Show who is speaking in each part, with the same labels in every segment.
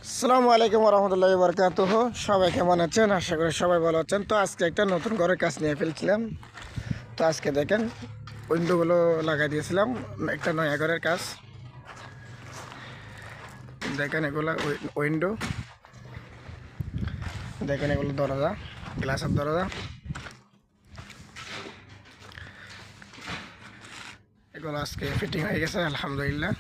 Speaker 1: আসসালামু আলাইকুম রহমতুল্লাহি বরকাতুহ। সবাই কেমন আছেন? আশা করি সবাই ভালো আছেন। তো আজকে একটা নতুন ঘরের কাজ নিয়ে ফেলছিলাম। তো আজকে দেখেন উইন্ডোগুলো লাগাই দিয়েছিলাম, একটা নয়া ঘরের কাজ। দেখেন এগুলো উইন্ডো, দেখেন এগুলো দরজা, গ্লাসের দরজা। এগুলো আজকে ফিটিং হয়ে গেছে আলহামদুলিল্লাহ।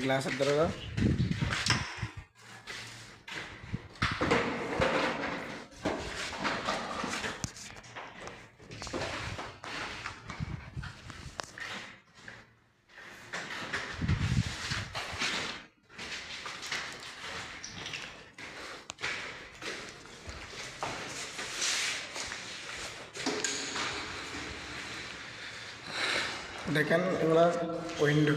Speaker 1: গ্লাসের দরজা, দেখেন এগুলা উইন্ডো।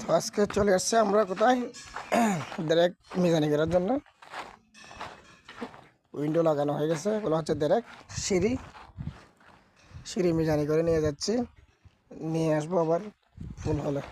Speaker 1: তো আজকে চলে আসছে আমরা কোথায়, ডাইরেক্ট মিজানি করার জন্য। উইন্ডো লাগানো হয়ে গেছে, এগুলো হচ্ছে ডাইরেক্ট সিঁড়ি। সিঁড়ি মিজানি করে নিয়ে যাচ্ছি, নিয়ে আসবো আবার ফুল হলে।